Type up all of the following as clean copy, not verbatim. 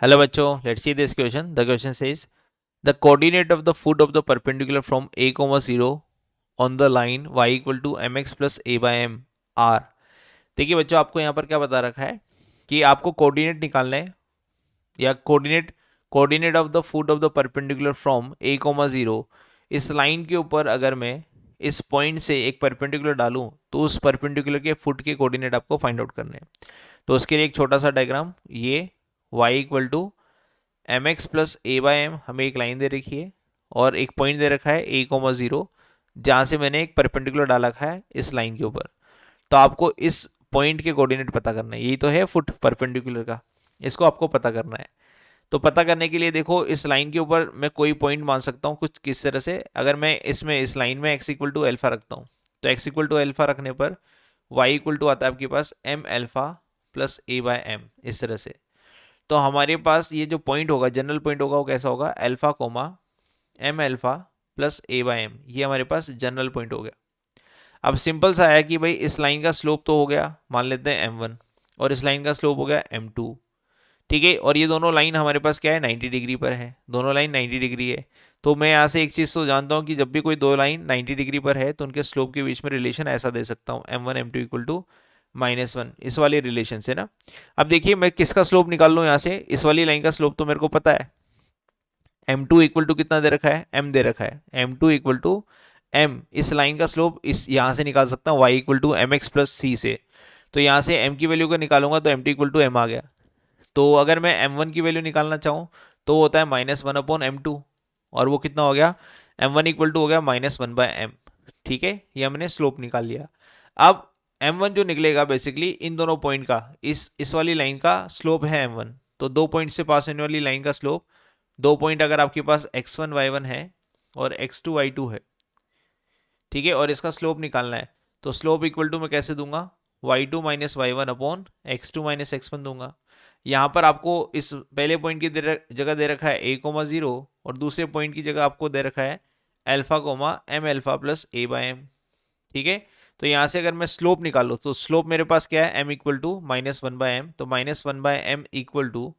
Hello bachcho, let's see this question. The question says the coordinate of the foot of the perpendicular from a comma 0 on the line y equal to mx plus a by m r। देखिए बच्चों, आपको यहाँ पर क्या बता रखा है कि आपको कोऑर्डिनेट निकालना है या coordinate of the foot of the perpendicular from A comma 0। इस लाइन के ऊपर अगर मैं इस पॉइंट से एक परपेंडिकुलर डालूं तो उस परपेंडिकुलर के फुट के कोऑर्डिनेट आपको फाइंड आउट करने हैं। तो उसके लिए एक छोटा सा डायग्राम, ये y equal to M x plus a by m हमें एक लाइन दे रखी है और एक पॉइंट दे रखा है ए कोमा 0, जहाँ से मैंने एक परपेंडिकुलर डाला रखा है इस लाइन के ऊपर। तो आपको इस पॉइंट के कोऑर्डिनेट पता करना है, यही तो है फुट परपेंडिकुलर का, इसको आपको पता करना है। तो पता करने के लिए देखो, इस लाइन के ऊपर मैं कोई पॉइंट मान सकता हूँ कुछ किस तरह से। अगर मैं इसमें इस लाइन में x इक्वल टू एल्फा रखता हूँ तो x इक्वल टू एल्फा रखने पर y इक्वल टू आता है आपके पास m alpha plus a by m, इस तरह से। तो हमारे पास ये जो पॉइंट होगा, जनरल पॉइंट होगा, वो कैसा होगा, alpha comma m alpha plus a by m, ये हमारे पास जनरल पॉइंट हो गया। अब सिंपल सा है कि भाई इस लाइन का स्लोप तो हो गया, मान लेते हैं m1, और इस लाइन का स्लोप हो गया m2, ठीक है। और ये दोनों लाइन हमारे पास क्या है, 90 डिग्री पर है, दोनों लाइन 90 डिग्री है। तो मैं यहाँ से एक चीज़ तो जानता हूँ कि जब भी कोई दो लाइन 90 डिग्री पर है तो उनके स्लोप के बीच में रिलेशन ऐसा दे सकता हूँ, m1 m2 इक्वल टू -1, इस वाले रिलेशन से ना। अब देखिए मैं किसका स्लोप निकाल लूँ यहाँ से, इस वाली लाइन का स्लोप तो मेरे को पता है, m2 इक्वल टू कितना दे रखा है, m दे रखा है, m2 इक्वल टू m, इस लाइन का स्लोप इस यहाँ से निकाल सकता हूँ y equal to M x plus C से। तो यहाँ से m की वैल्यू का निकालूंगा तो m2 इक्वल टू m आ गया। तो अगर मैं m1 की वैल्यू निकालना चाहूँ तो वो होता है -1/m2, और वो कितना हो गया, m1 इक्वल टू हो गया -1/m, ठीक है। ये हमने स्लोप निकाल लिया। अब m1 जो निकलेगा बेसिकली इन दोनों पॉइंट का, इस वाली लाइन का स्लोप है m1। तो दो पॉइंट से पास होने वाली लाइन का स्लोप, दो पॉइंट अगर आपके पास x1 y1 है और x2 y2 है, ठीक है, और इसका स्लोप निकालना है, तो स्लोप इक्वल टू मैं कैसे दूंगा, y2 minus y one upon x2 minus x1 दूंगा। यहाँ पर आपको इस पहले पॉइंट की जगह दे रखा है a कोमा 0, और दूसरे पॉइंट की जगह आपको दे रखा है alpha comma m alpha plus a by m, ठीक है। तो यहाँ से अगर मैं स्लोप निकालूँ तो स्लोप मेरे पास क्या है, m इक्वल टू -1/m, तो -1/m equal to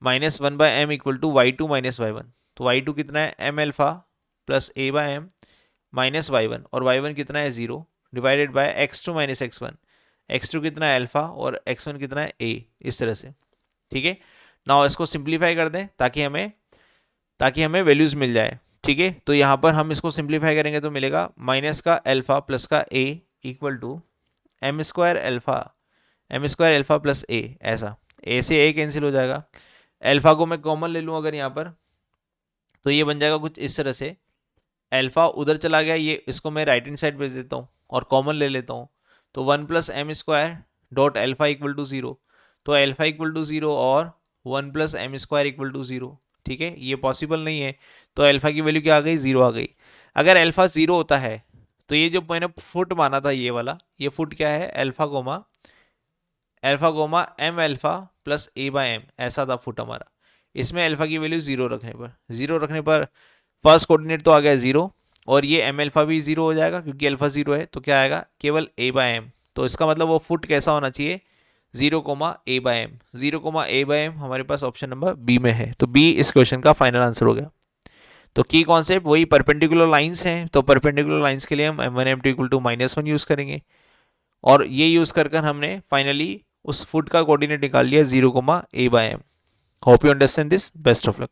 -1/m equal to y2 minus y one. तो y2 कितना है, m alpha plus a by m minus y one, और y1 कितना है 0, divided by x2 minus x1, x2 कितना है alpha और x1 कितना है a, इस तरह से, ठीक है। नाउ इसको सिंप्लीफाई कर दें ताकि हमें वैल्यूज मिल जाए, ठीक है। तो यहाँ पर हम इसको सिंप्लीफाई करेंगे तो मिलेगा माइनस का एल्फा प्लस का a equal to m² alpha plus a, ऐसा a से a कैंसिल हो जाएगा। एल्फा को मैं कॉमन ले लूँ अगर यहाँ पर, तो ये बन जाएगा कुछ इस तरह से, एल्फा उधर चला गया, ये इसको मैं राइट हैंड साइड भेज देता हूँ और कॉमन ले लेता हूँ, तो 1 + m² dot alpha equal to 0। तो एल्फा इक्वल टू 0 और 1 + m² इक्वल टू 0, ठीक है। ये पॉसिबल नहीं है, तो एल्फा की वैल्यू क्या आ गई, 0 आ गई। अगर एल्फा 0 होता है तो ये जो मैंने फुट माना था, ये वाला, ये फुट क्या है, alpha comma m alpha plus a by m, ऐसा था फुट हमारा। इसमें एल्फा की वैल्यू 0 रखने पर फर्स्ट कोऑर्डिनेट तो आ गया 0, और ये m एल्फा भी 0 हो जाएगा क्योंकि एल्फा 0 है, तो क्या आएगा, केवल a बाय m। तो इसका मतलब वो फुट कैसा होना चाहिए, 0, a by m। 0, a by m हमारे पास ऑप्शन नंबर बी में है, तो बी इस क्वेश्चन का फाइनल आंसर हो गया। तो की कॉन्सेप्ट वही परपेंडिकुलर लाइंस हैं, तो परपेंडिकुलर लाइंस के लिए हम m1 m2 equal to -1 use करेंगे, और ये यूज़ कर हमने फाइनली उस फुट का कोऑर्डिनेट निकाल लिया 0, a by m। Hope you understand this, best of luck.